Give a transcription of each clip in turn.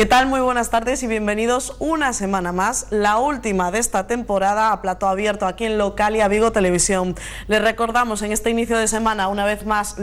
¿Qué tal? Muy buenas tardes y bienvenidos una semana más, la última de esta temporada, a Plato Abierto aquí en Localia Vigo Televisión. Les recordamos en este inicio de semana una vez más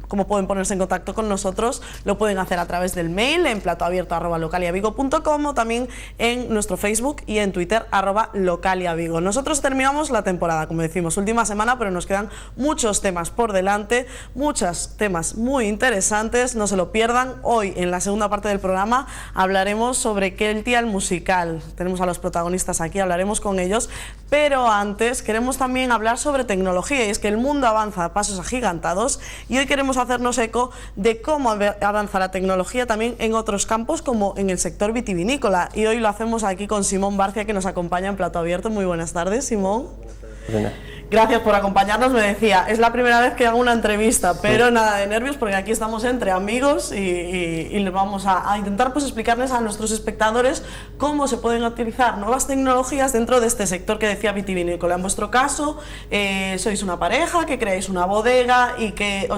cómo pueden ponerse en contacto con nosotros. Lo pueden hacer a través del mail en platoabierto@localiavigo.com o también en nuestro Facebook y en Twitter @localiavigo. Nosotros terminamos la temporada, como decimos, última semana, pero nos quedan muchos temas por delante, muchos temas muy interesantes, no se lo pierdan. Hoy en la segunda parte del programa hablaremos sobre Keltia el musical. Tenemos a los protagonistas aquí, hablaremos con ellos, pero antes queremos también hablar sobre tecnología, y es que el mundo avanza a pasos agigantados y hoy queremos hacernos eco de cómo avanza la tecnología también en otros campos, como en el sector vitivinícola, y hoy lo hacemos aquí con Simón Barcia, que nos acompaña en Plato Abierto. Muy buenas tardes, Simón. Buenas. Gracias por acompañarnos. Me decía, es la primera vez que hago una entrevista, pero nada de nervios, porque aquí estamos entre amigos y les vamos a intentar explicarles a nuestros espectadores cómo se pueden utilizar nuevas tecnologías dentro de este sector que decía vitivinícola. En vuestro caso, sois una pareja que creáis una bodega y que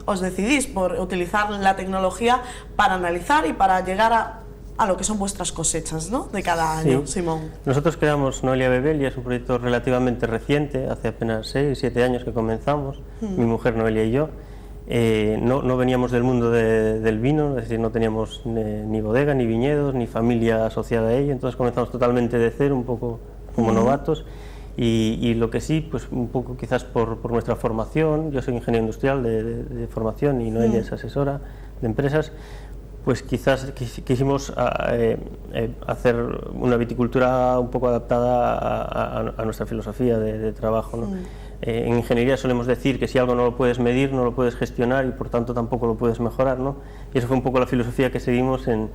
os decidís por utilizar la tecnología para analizar y para llegar a lo que son vuestras cosechas, ¿no?, de cada año. Sí. Simón. Nosotros creamos Noelia Bebelia, es un proyecto relativamente reciente, hace apenas 6 o 7 años que comenzamos, mi mujer Noelia y yo. No veníamos del mundo del vino, es decir, no teníamos ni bodega, ni viñedos, ni familia asociada a ello, entonces comenzamos totalmente de cero, un poco como novatos. Y lo que sí, pues un poco quizás por nuestra formación, yo soy ingeniero industrial de formación y Noelia es asesora de empresas, pues quizás quisimos hacer una viticultura un poco adaptada a nuestra filosofía de trabajo, ¿no? En ingeniería solemos decir que si algo no lo puedes medir, no lo puedes gestionar y por tanto tampoco lo puedes mejorar, ¿no? Y eso fue un poco la filosofía que seguimos en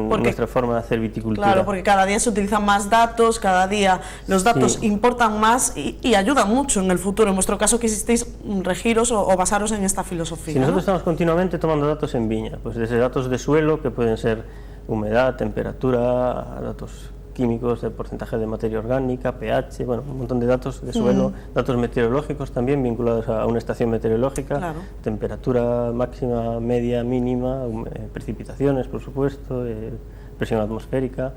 nuestra forma de hacer viticultura. Claro, porque cada día se utilizan más datos, cada día los datos importan más y ayudan mucho en el futuro. En vuestro caso, quisisteis regiros o basaros en esta filosofía. Si nosotros estamos continuamente tomando datos en viña, pues desde datos de suelo, que pueden ser humedad, temperatura, datos químicos, de porcentaje de materia orgánica, pH, bueno, un montón de datos de suelo, datos meteorológicos también vinculados a una estación meteorológica, temperatura máxima, media, mínima, precipitaciones, por supuesto, presión atmosférica,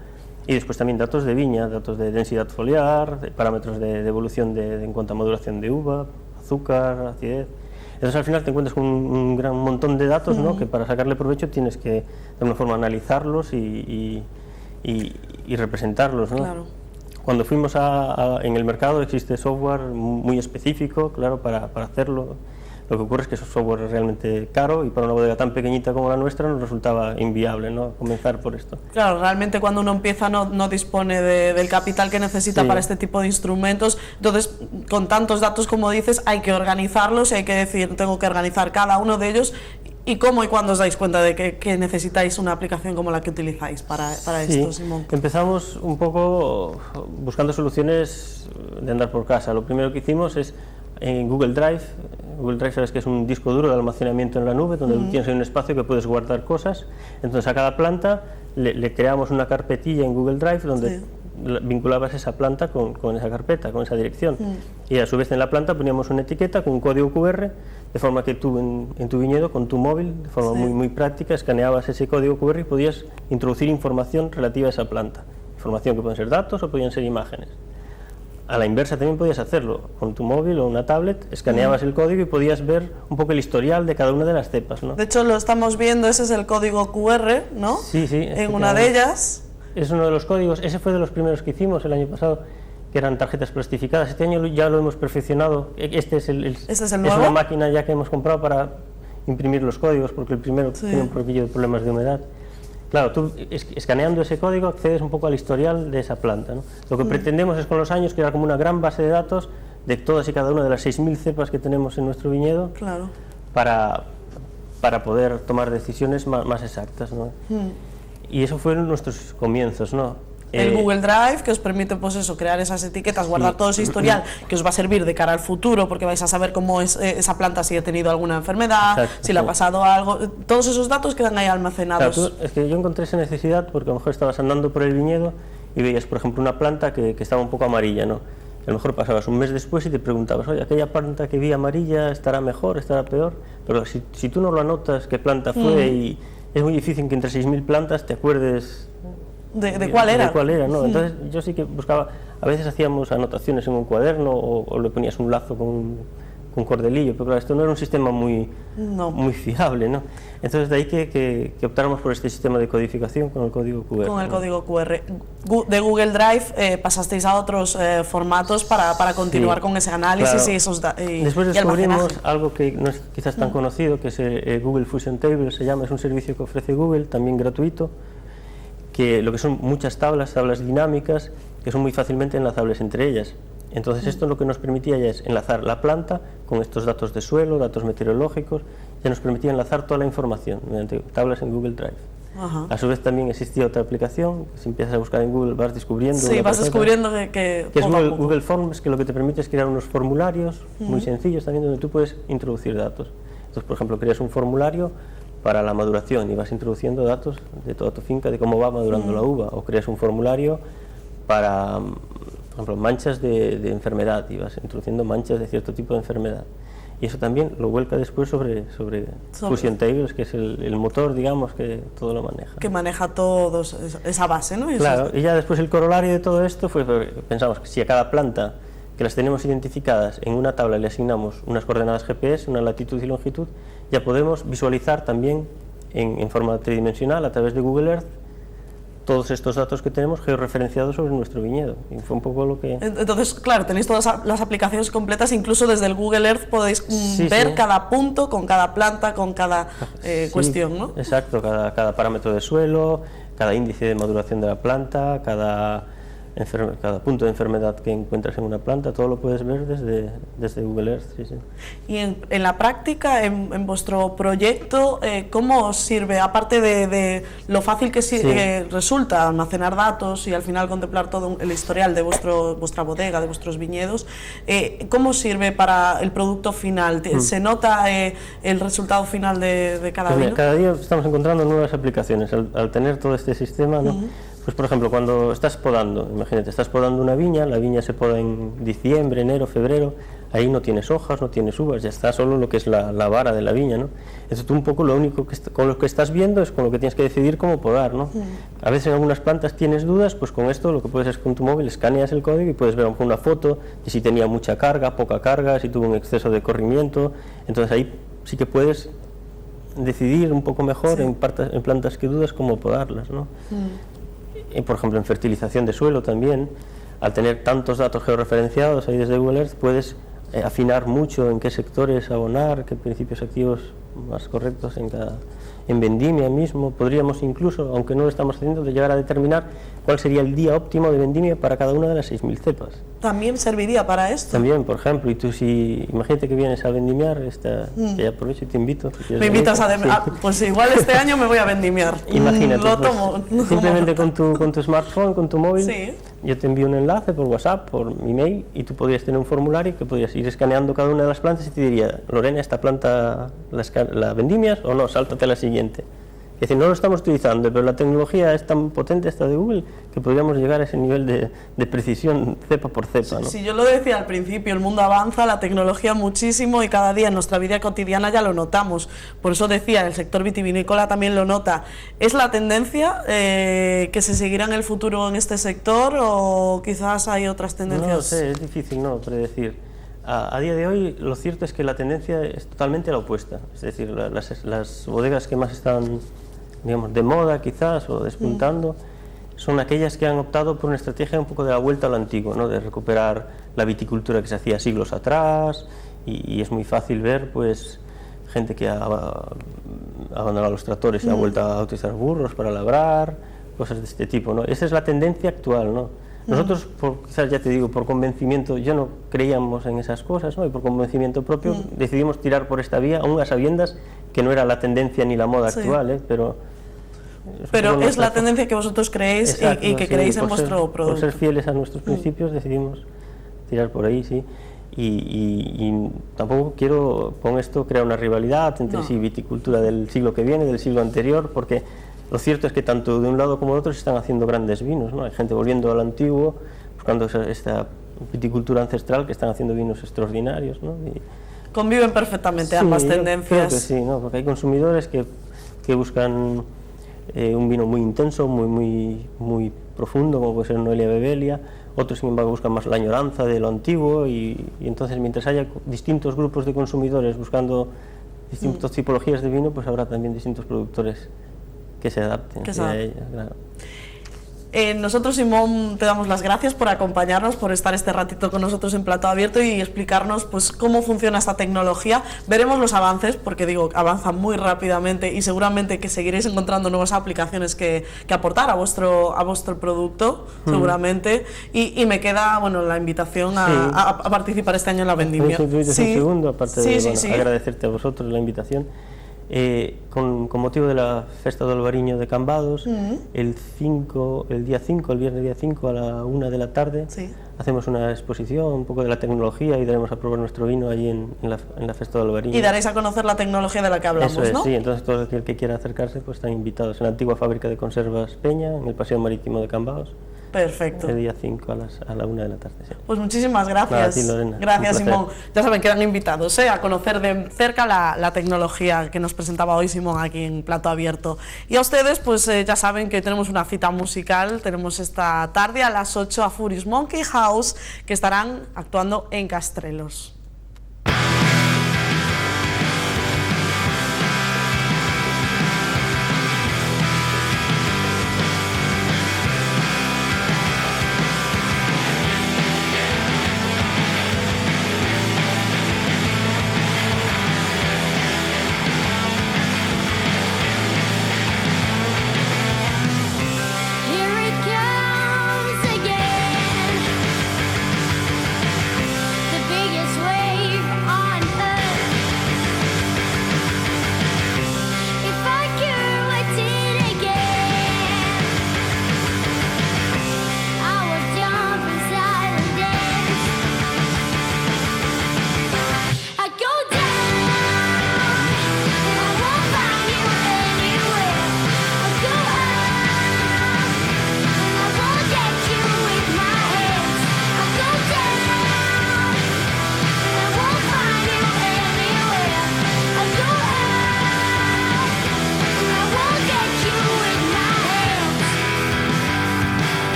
y después también datos de viña, datos de densidad foliar, de parámetros de evolución en cuanto a maduración de uva, azúcar, acidez. Entonces al final te encuentras con un gran montón de datos, ¿no?, que para sacarle provecho tienes que de alguna forma analizarlos y representarlos, ¿no? Claro. Cuando fuimos en el mercado existe software muy específico, claro, para hacerlo. Lo que ocurre es que ese software es realmente caro y para una bodega tan pequeñita como la nuestra nos resultaba inviable, ¿no?, comenzar por esto. Claro, realmente cuando uno empieza no dispone del capital que necesita para este tipo de instrumentos, entonces con tantos datos como dices hay que organizarlos y hay que decir, tengo que organizar cada uno de ellos. ¿Y cómo y cuándo os dais cuenta de que necesitáis una aplicación como la que utilizáis para esto, Simón? Empezamos un poco buscando soluciones de andar por casa. Lo primero que hicimos es en Google Drive. Google Drive, sabes que es un disco duro de almacenamiento en la nube, donde tienes un espacio que puedes guardar cosas. Entonces a cada planta le creamos una carpetilla en Google Drive donde vinculabas esa planta con esa carpeta, con esa dirección. Y a su vez en la planta poníamos una etiqueta con un código QR, de forma que tú en tu viñedo, con tu móvil, de forma muy práctica, escaneabas ese código QR y podías introducir información relativa a esa planta. Información que pueden ser datos o podían ser imágenes. A la inversa también podías hacerlo, con tu móvil o una tablet, escaneabas el código y podías ver un poco el historial de cada una de las cepas, ¿no? De hecho lo estamos viendo, ese es el código QR, ¿no? Sí. En una de ellas. Es uno de los códigos, ese fue de los primeros que hicimos el año pasado, que eran tarjetas plastificadas. Este año ya lo hemos perfeccionado. Este es el nuevo. Es una máquina ya que hemos comprado para imprimir los códigos, porque el primero tiene un poquillo de problemas de humedad. Claro, tú escaneando ese código accedes un poco al historial de esa planta, ¿no? Lo que pretendemos es con los años crear como una gran base de datos de todas y cada una de las 6.000 cepas que tenemos en nuestro viñedo, para poder tomar decisiones más exactas, ¿no? Y eso fueron nuestros comienzos, ¿no? El Google Drive, que os permite, pues eso, crear esas etiquetas, guardar todo ese historial, que os va a servir de cara al futuro, porque vais a saber cómo es esa planta, si ha tenido alguna enfermedad, si le ha pasado algo. Todos esos datos quedan ahí almacenados. Claro, es que yo encontré esa necesidad porque a lo mejor estabas andando por el viñedo y veías, por ejemplo, una planta que estaba un poco amarilla, ¿no? A lo mejor pasabas un mes después y te preguntabas, oye, aquella planta que vi amarilla estará mejor, estará peor, pero si tú no lo anotas qué planta fue es muy difícil que entre 6.000 plantas te acuerdes de cuál era. De cuál era, ¿no? Entonces yo sí que buscaba, a veces hacíamos anotaciones en un cuaderno o le ponías un lazo con cordelillo, pero claro, esto no era un sistema muy fiable, ¿no? Entonces de ahí que optáramos por este sistema de codificación con el código QR. Con el código QR. De Google Drive pasasteis a otros formatos para continuar con ese análisis, claro. Después descubrimos algo que no es quizás tan conocido, que es Google Fusion Table, se llama, es un servicio que ofrece Google, también gratuito, que lo que son muchas tablas dinámicas, que son muy fácilmente enlazables entre ellas. Entonces esto lo que nos permitía ya es enlazar la planta con estos datos de suelo, datos meteorológicos, ya nos permitía enlazar toda la información mediante tablas en Google Drive. Ajá. A su vez también existía otra aplicación, que si empiezas a buscar en Google vas descubriendo... Sí, vas descubriendo que es Google Forms, que lo que te permite es crear unos formularios muy sencillos también, donde tú puedes introducir datos. Entonces, por ejemplo, creas un formulario para la maduración y vas introduciendo datos de toda tu finca, de cómo va madurando la uva, o creas un formulario para, por ejemplo, manchas de enfermedad y vas introduciendo manchas de cierto tipo de enfermedad. Y eso también lo vuelca después sobre Fusion Tables, que es el motor, digamos, que todo lo maneja. Que maneja todo esa base, ¿no? Claro, y ya después el corolario de todo esto fue, pensamos que si a cada planta que las tenemos identificadas en una tabla le asignamos unas coordenadas GPS, una latitud y longitud, ya podemos visualizar también en forma tridimensional a través de Google Earth todos estos datos que tenemos georreferenciados sobre nuestro viñedo. Y fue un poco lo que... Entonces, claro, tenéis todas las aplicaciones completas, incluso desde el Google Earth podéis ver cada punto con cada planta, con cada cuestión, ¿no? Exacto, cada parámetro de suelo, cada índice de maduración de la planta, cada punto de enfermedad que encuentras en una planta, todo lo puedes ver desde Google Earth. Sí, sí. Y en la práctica, en vuestro proyecto, ¿cómo os sirve? Aparte de lo fácil que resulta almacenar datos y al final contemplar todo el historial de vuestra bodega, de vuestros viñedos, ¿cómo os sirve para el producto final? ¿Se nota el resultado final de cada vino? Cada día estamos encontrando nuevas aplicaciones al tener todo este sistema, ¿no? Pues por ejemplo, cuando estás podando, imagínate, estás podando una viña, la viña se poda en diciembre, enero, febrero, ahí no tienes hojas, no tienes uvas, ya está solo lo que es la vara de la viña, ¿no? Entonces tú un poco lo único con lo que estás viendo es con lo que tienes que decidir cómo podar, ¿no? A veces en algunas plantas tienes dudas, pues con esto lo que puedes es con tu móvil escaneas el código y puedes ver una foto de si tenía mucha carga, poca carga, si tuvo un exceso de corrimiento, entonces ahí sí que puedes decidir un poco mejor en plantas que dudas cómo podarlas, ¿no? Por ejemplo, en fertilización de suelo también, al tener tantos datos georreferenciados ahí desde Google Earth, puedes afinar mucho en qué sectores abonar, qué principios activos más correctos en vendimia mismo. Podríamos incluso, aunque no lo estamos haciendo, llegar a determinar cuál sería el día óptimo de vendimia para cada una de las 6.000 cepas. ¿También serviría para esto? También, por ejemplo, y tú imagínate que vienes a vendimiar, que ya aprovecho y te invito. Si me invitas pues igual este año me voy a vendimiar. Imagínate, lo tomo. Simplemente con tu smartphone, con tu móvil, yo te envío un enlace por WhatsApp, por email, y tú podrías tener un formulario que podrías ir escaneando cada una de las plantas y te diría, Lorena, esta planta la vendimias o no, sáltate a la siguiente. Es decir, no lo estamos utilizando, pero la tecnología es tan potente esta de Google que podríamos llegar a ese nivel de precisión cepa por cepa, ¿no? Sí, yo lo decía al principio, el mundo avanza, la tecnología muchísimo y cada día en nuestra vida cotidiana ya lo notamos. Por eso decía, el sector vitivinícola también lo nota. ¿Es la tendencia que se seguirá en el futuro en este sector o quizás hay otras tendencias? No lo sé, es difícil predecir. A día de hoy lo cierto es que la tendencia es totalmente la opuesta. Es decir, las bodegas que más están, digamos, de moda quizás o despuntando son aquellas que han optado por una estrategia un poco de la vuelta a lo antiguo, ¿no? De recuperar la viticultura que se hacía siglos atrás y es muy fácil ver pues gente que ha abandonado los tractores y ha vuelto a utilizar burros para labrar, cosas de este tipo, ¿no? Esa es la tendencia actual, ¿no? Nosotros, quizás ya te digo, por convencimiento, yo no creíamos en esas cosas, ¿no? Y por convencimiento propio decidimos tirar por esta vía, aún a sabiendas que no era la tendencia ni la moda actual, pero es la tendencia que vosotros creéis. Exacto, y que creéis en vuestro producto. Por ser fieles a nuestros principios decidimos tirar por ahí, sí. Y tampoco quiero con esto crear una rivalidad entre viticultura del siglo que viene, del siglo anterior, porque lo cierto es que tanto de un lado como de otro se están haciendo grandes vinos, ¿no? Hay gente volviendo a lo antiguo, buscando esta viticultura ancestral, que están haciendo vinos extraordinarios, ¿no? Conviven perfectamente ambas tendencias. Creo que sí, ¿no? Porque hay consumidores que que buscan un vino muy intenso, muy profundo, como puede ser Noelia Bevelia. Otros, sin embargo, buscan más la añoranza de lo antiguo y entonces, mientras haya distintos grupos de consumidores buscando distintas tipologías de vino, pues habrá también distintos productores que se adapten a ellas. Claro. Nosotros, Simón, te damos las gracias por acompañarnos, por estar este ratito con nosotros en Plato Abierto y explicarnos pues cómo funciona esta tecnología. Veremos los avances, porque digo, avanza muy rápidamente y seguramente que seguiréis encontrando nuevas aplicaciones que aportar a vuestro producto, seguramente. Y me queda, bueno, la invitación a participar este año en la vendimia. Un segundo, aparte de agradecerte a vosotros la invitación. Con motivo de la Festa do Albariño de Cambados, el viernes día 5 a la 1 de la tarde, hacemos una exposición un poco de la tecnología y daremos a probar nuestro vino allí en la Festa do Albariño. Y daréis a conocer la tecnología de la que hablamos, Eso es, ¿no? sí, entonces todo el que quiera acercarse pues están invitados en la antigua fábrica de conservas Peña, en el Paseo Marítimo de Cambados. Perfecto. El día 5 a la 1 de la tarde. Sí. Pues muchísimas gracias. Nada, a ti, Lorena. Gracias, Simón. Ya saben, quedan invitados a conocer de cerca la tecnología que nos presentaba hoy Simón aquí en Plato Abierto. Y a ustedes, pues ya saben que tenemos una cita musical. Tenemos esta tarde a las 8 a Furious Monkey House, que estarán actuando en Castrelos. The biggest wave.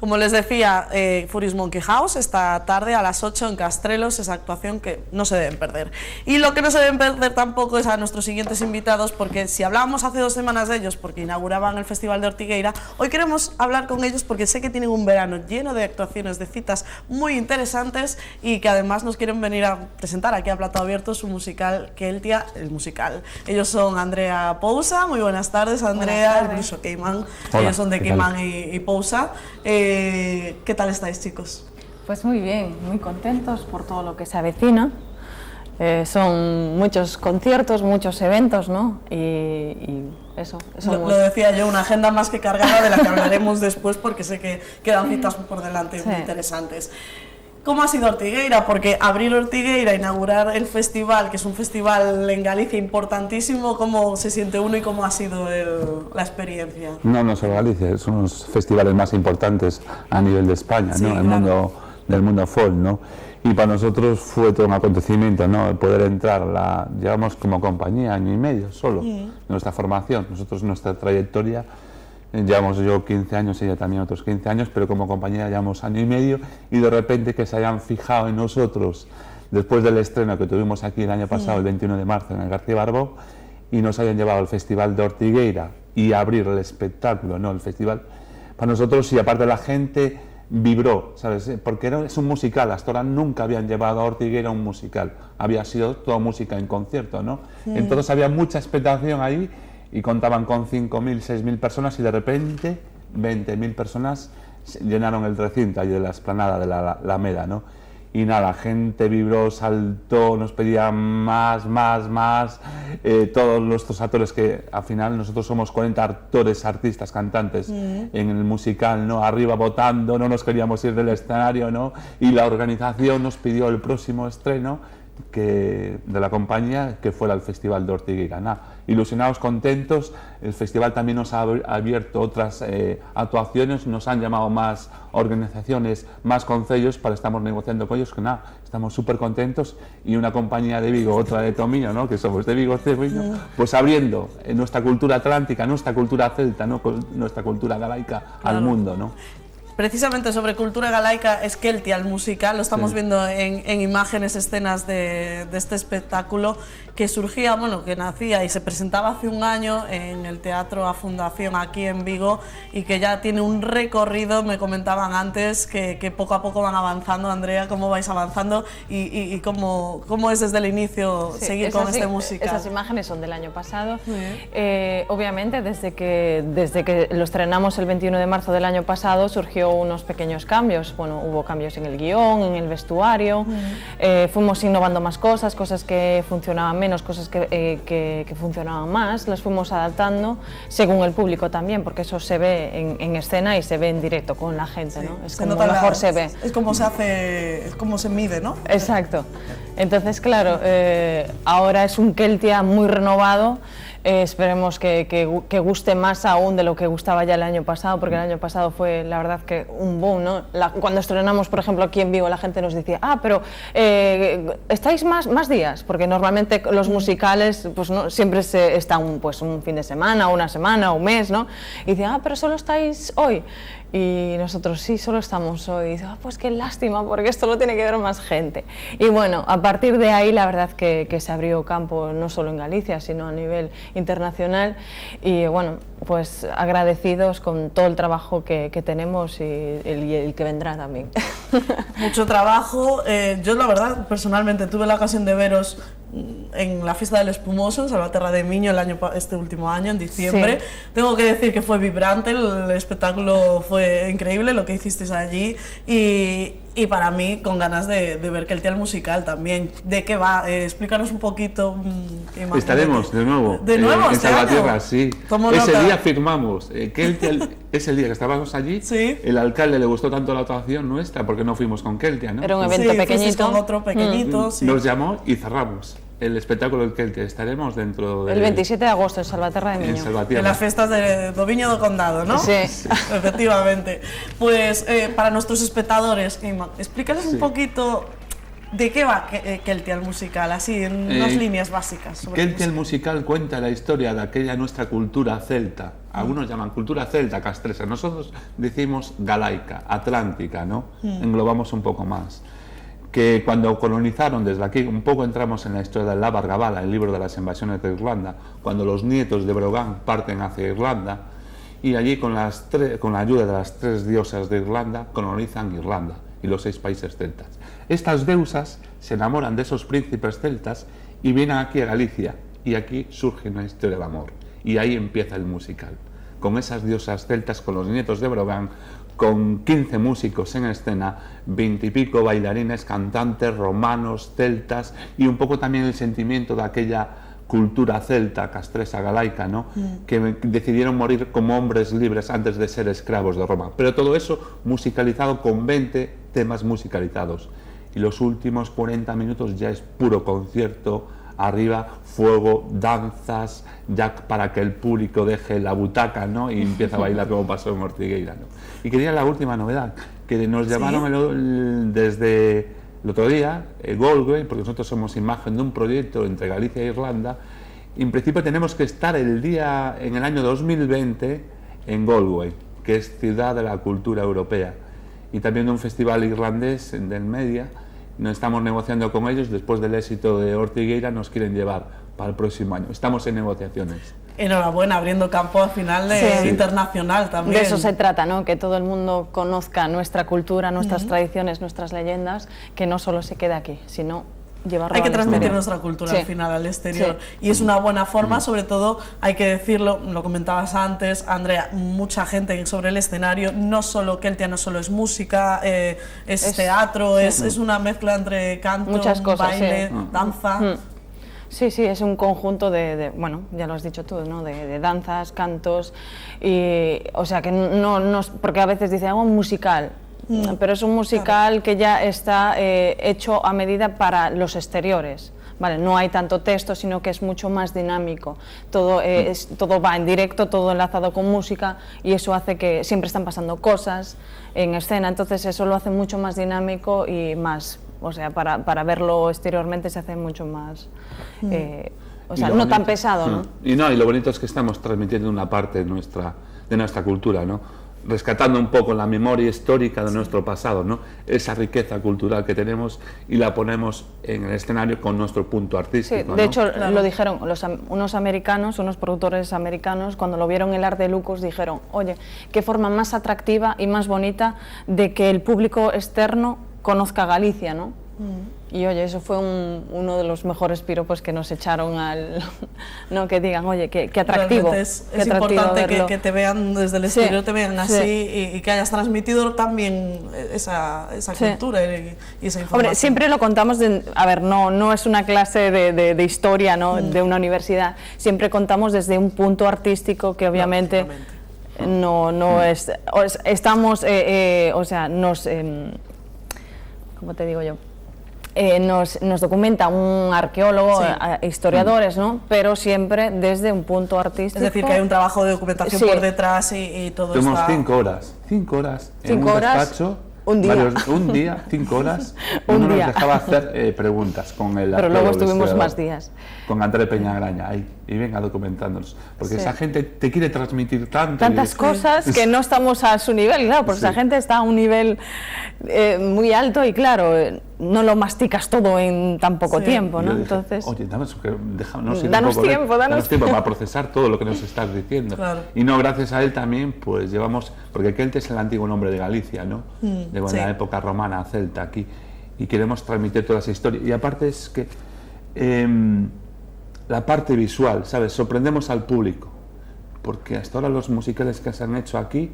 Como les decía, Furious Monkey House esta tarde a las 8 en Castrelos, esa actuación que no se deben perder. Y lo que no se deben perder tampoco es a nuestros siguientes invitados, porque si hablábamos hace 2 semanas de ellos porque inauguraban el Festival de Ortigueira, hoy queremos hablar con ellos porque sé que tienen un verano lleno de actuaciones, de citas muy interesantes y que además nos quieren venir a presentar aquí a Plato Abierto su musical Keltia, el musical. Ellos son Andrea Pousa, muy buenas tardes Andrea, buenas tardes. El Cayman, ellos son de Cayman y Pousa. ¿Qué tal estáis, chicos? Pues muy bien, muy contentos por todo lo que se avecina. Son muchos conciertos, muchos eventos, ¿no? Y eso. Lo decía yo, una agenda más que cargada de la que hablaremos después porque sé que quedan citas por delante muy interesantes. ¿Cómo ha sido Ortigueira? Porque abrir Ortigueira, inaugurar el festival, que es un festival en Galicia importantísimo, ¿cómo se siente uno y cómo ha sido la experiencia? No solo Galicia, son unos festivales más importantes a nivel de España, sí, ¿no? Del mundo folk, ¿no? Y para nosotros fue todo un acontecimiento, ¿no? El poder entrar, llevamos como compañía 1 año y medio solo, nuestra formación, nosotros nuestra trayectoria. Llevamos yo 15 años, ella también otros 15 años, pero como compañía llevamos 1 año y medio y de repente que se hayan fijado en nosotros después del estreno que tuvimos aquí el año pasado, el 21 de marzo en el García Barbó, y nos hayan llevado al Festival de Ortigueira y abrir el espectáculo, ¿no? El festival, para nosotros, y aparte la gente vibró, ¿sabes? Porque es un musical, hasta ahora nunca habían llevado a Ortigueira un musical, había sido toda música en concierto, ¿no? Entonces había mucha expectación ahí, y contaban con 5.000, 6.000 personas y de repente 20.000 personas llenaron el recinto ahí de la explanada de la Alameda, ¿no? Y nada, la gente vibró, saltó, nos pedía más, todos nuestros actores, que al final nosotros somos 40 actores, artistas, cantantes en el musical, ¿no? Arriba votando, no nos queríamos ir del escenario, ¿no? Y la organización nos pidió el próximo estreno de la compañía que fuera el Festival de Ortigueira. Ilusionados, contentos, el festival también nos ha abierto otras actuaciones, nos han llamado más organizaciones, más concellos, estamos negociando con ellos, que estamos súper contentos, y una compañía de Vigo, otra de Tomiño, ¿no? Que somos de Vigo, pues abriendo nuestra cultura atlántica, nuestra cultura celta, ¿no? Nuestra cultura galaica al mundo, ¿no? Precisamente sobre cultura galaica es Keltia, el musical, lo estamos viendo en imágenes, escenas de este espectáculo que surgía, bueno, que nacía y se presentaba hace 1 año en el Teatro A Fundación aquí en Vigo y que ya tiene un recorrido, me comentaban antes, que poco a poco van avanzando. Andrea, ¿cómo vais avanzando y cómo es desde el inicio seguir con este musical? Esas imágenes son del año pasado. Obviamente, desde que lo estrenamos el 21 de marzo del año pasado, surgió unos pequeños cambios. Bueno, hubo cambios en el guión, en el vestuario, fuimos innovando más cosas que funcionaban menos, cosas que funcionaban más, las fuimos adaptando según el público también, porque eso se ve en escena y se ve en directo con la gente, ¿no? Es como mejor se ve. Es como se hace, es como se mide, ¿no? Exacto. Entonces, claro, ahora es un Keltia muy renovado. Esperemos que guste más aún de lo que gustaba ya el año pasado, porque el año pasado fue, la verdad, que un boom, ¿no? Cuando estrenamos, por ejemplo, aquí en Vigo, la gente nos decía, pero ¿estáis más días? Porque normalmente los musicales, pues no, siempre está un fin de semana, una semana, un mes, ¿no? Y decían, pero solo estáis hoy. Y nosotros sí, solo estamos hoy. Y dice, pues qué lástima, porque esto lo tiene que ver más gente. Y bueno, a partir de ahí la verdad que se abrió campo no solo en Galicia, sino a nivel internacional. Y bueno, pues agradecidos con todo el trabajo que tenemos y el que vendrá también. Mucho trabajo. Yo la verdad, personalmente, tuve la ocasión de veros en la fiesta del Espumoso en Salvaterra de Miño este último año, en diciembre. Sí. Tengo que decir que fue vibrante, el espectáculo fue increíble, lo que hicisteis allí, y para mí con ganas de ver Keltia el musical también. ¿De qué va? Explícanos un poquito. Estaremos de nuevo en Salvaterra, sí. Ese día firmamos. Keltia es el día que estábamos allí. ¿Sí? El alcalde le gustó tanto la actuación nuestra porque no fuimos con Keltia, ¿no? Era un evento pequeñito. Con otro pequeñito, sí. Nos llamó y cerramos el espectáculo del Keltia. Estaremos dentro de... El 27 de agosto en Salvaterra de Miño. En las fiestas de Viño do Condado, ¿no? Sí. Efectivamente. Pues para nuestros espectadores, explícales un poquito ¿De qué va Keltia el musical? Así, en unas líneas básicas. Keltia el musical cuenta la historia de aquella nuestra cultura celta. Algunos llaman cultura celta, castresa. Nosotros decimos galaica, atlántica, ¿no? Englobamos un poco más. Que cuando colonizaron desde aquí, un poco entramos en la historia de Labar Gabala, el libro de las invasiones de Irlanda, cuando los nietos de Brogan parten hacia Irlanda, y allí con la ayuda de las 3 diosas de Irlanda colonizan Irlanda y los 6 países celtas. Estas deusas se enamoran de esos príncipes celtas y vienen aquí a Galicia, y aquí surge una historia de amor, y ahí empieza el musical, con esas diosas celtas, con los nietos de Brogan, con 15 músicos en escena, 20 y pico bailarines, cantantes, romanos, celtas, y un poco también el sentimiento de aquella cultura celta, castresa, galaica, ¿no? Que decidieron morir como hombres libres antes de ser esclavos de Roma. Pero todo eso musicalizado con 20 temas musicalizados. Y los últimos 40 minutos ya es puro concierto, arriba, fuego, danzas, ya para que el público deje la butaca, ¿no? Y empieza a bailar como pasó en Ortigueira, ¿no? Y quería la última novedad, que nos llamaron desde el otro día, Galway, porque nosotros somos imagen de un proyecto entre Galicia e Irlanda, y en principio tenemos que estar en el año 2020 en Galway, que es ciudad de la cultura europea, y también de un festival irlandés del Media. Nos estamos negociando con ellos, después del éxito de Ortigueira nos quieren llevar para el próximo año. Estamos en negociaciones. Enhorabuena, abriendo campo al final internacional también. De eso se trata, ¿no? Que todo el mundo conozca nuestra cultura, nuestras tradiciones, nuestras leyendas, que no solo se quede aquí, sino llevarlo hay que transmitir exterior. Nuestra cultura al final al exterior, y es una buena forma, sobre todo, hay que decirlo, lo comentabas antes, Andrea, mucha gente sobre el escenario, no solo Keltia, no solo es música, es teatro, es una mezcla entre canto, muchas cosas, baile, danza. Sí, es un conjunto bueno, ya lo has dicho tú, ¿no? De danzas, cantos, y, o sea, que no porque a veces dicen, un musical, pero es un musical que ya está hecho a medida para los exteriores. Vale, no hay tanto texto, sino que es mucho más dinámico. Todo va en directo, todo enlazado con música, y eso hace que siempre están pasando cosas en escena, entonces eso lo hace mucho más dinámico y más, o sea, para verlo exteriormente se hace mucho más, o sea, no tan pesado, ¿no? Y lo bonito es que estamos transmitiendo una parte de nuestra cultura, ¿no? Rescatando un poco la memoria histórica de nuestro pasado, ¿no? Esa riqueza cultural que tenemos, y la ponemos en el escenario con nuestro punto artístico. Sí, de hecho, lo dijeron unos americanos, unos productores americanos, cuando lo vieron en el Arte Lucas, dijeron, oye, qué forma más atractiva y más bonita de que el público externo conozca Galicia, ¿no? Y oye, eso fue uno de los mejores piropos que nos echaron no, que digan, oye, qué atractivo. Es importante que te vean desde el exterior, te vean así, y que hayas transmitido también esa cultura y esa información. Hombre, siempre lo contamos, a ver, no es una clase de historia, ¿no? De una universidad, siempre contamos desde un punto artístico que obviamente no es, estamos, o sea, ¿cómo te digo yo? Nos documenta un arqueólogo, historiadores, ¿no? Pero siempre desde un punto artístico. Es decir, que hay un trabajo de documentación por detrás y todo eso. Tuvimos 5 horas en un despacho, un día, 5 horas, uno nos dejaba hacer preguntas con el pero luego estuvimos más días. Con André Peñagraña ahí, y venga documentándonos, porque esa gente te quiere transmitir tantas cosas que no estamos a su nivel, claro, porque esa gente está a un nivel muy alto y claro, no lo masticas todo en tan poco tiempo, ¿no? Dije, entonces, oye, danos tiempo para procesar todo lo que nos estás diciendo. Claro. Y gracias a él también, pues llevamos, porque Keltia es el antiguo nombre de Galicia, ¿no? De la época romana, celta, aquí, y queremos transmitir toda esa historia. Y aparte es que la parte visual, ¿sabes? Sorprendemos al público, porque hasta ahora los musicales que se han hecho aquí,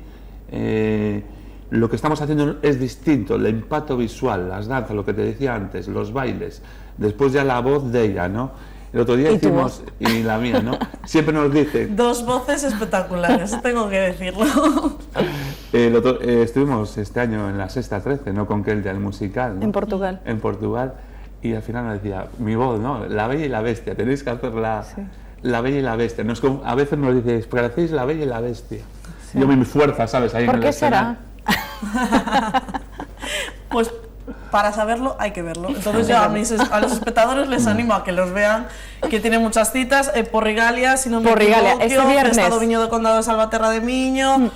lo que estamos haciendo es distinto, el impacto visual, las danzas, lo que te decía antes, los bailes, después ya la voz de ella, ¿no? El otro día hicimos, y la mía, ¿no? Siempre nos dice... 2 voces espectaculares, tengo que decirlo. Estuvimos este año en la Sexta 13, ¿no? Con Keltia, el musical, ¿no? En Portugal. En Portugal, y al final nos decía, mi voz, ¿no? La Bella y la Bestia, tenéis que hacer la Bella y la Bestia. A veces nos dices, pero hacéis la Bella y la Bestia. Yo mi fuerza, ¿sabes? Ahí ¿Por en el qué será? Pues para saberlo hay que verlo. Entonces yo a los espectadores les animo a que los vean, que tiene muchas citas. Porrigalia, si no me equivoco, este viernes. Estado Viño do Condado de Salvaterra de Miño.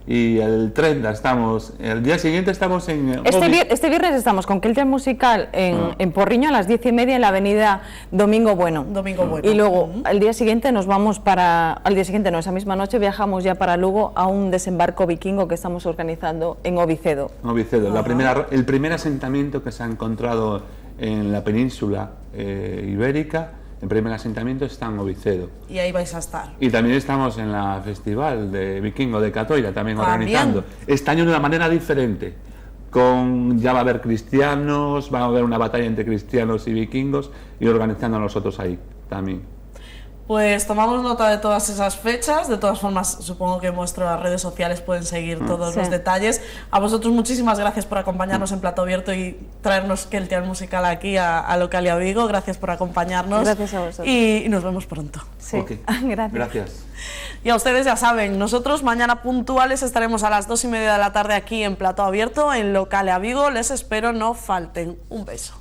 Y el 30 estamos, el día siguiente estamos en... Este viernes estamos con Keltia Musical en Porriño a las 10:30 en la avenida Domingo Bueno. Domingo Bueno. Y luego al día siguiente nos vamos al día siguiente no, esa misma noche viajamos ya para Lugo a un desembarco vikingo que estamos organizando en Ovicedo. Ovicedo, el primer asentamiento que se ha encontrado en la península ibérica. El primer asentamiento está en Ovicedo. Y ahí vais a estar. Y también estamos en la Festival de Vikingo de Catoira, también organizando. Este año de una manera diferente. Ya va a haber cristianos, va a haber una batalla entre cristianos y vikingos y organizando a nosotros ahí también. Pues tomamos nota de todas esas fechas. De todas formas, supongo que en vuestras redes sociales pueden seguir todos los detalles. A vosotros muchísimas gracias por acompañarnos en Plato Abierto y traernos Keltia Musical aquí a Localia Vigo. Gracias por acompañarnos. Gracias a vosotros. Y nos vemos pronto. Sí, Okay. Gracias. Y a ustedes ya saben, nosotros mañana puntuales estaremos a las 2:30 de la tarde aquí en Plato Abierto, en Localia Vigo. Les espero, no falten. Un beso.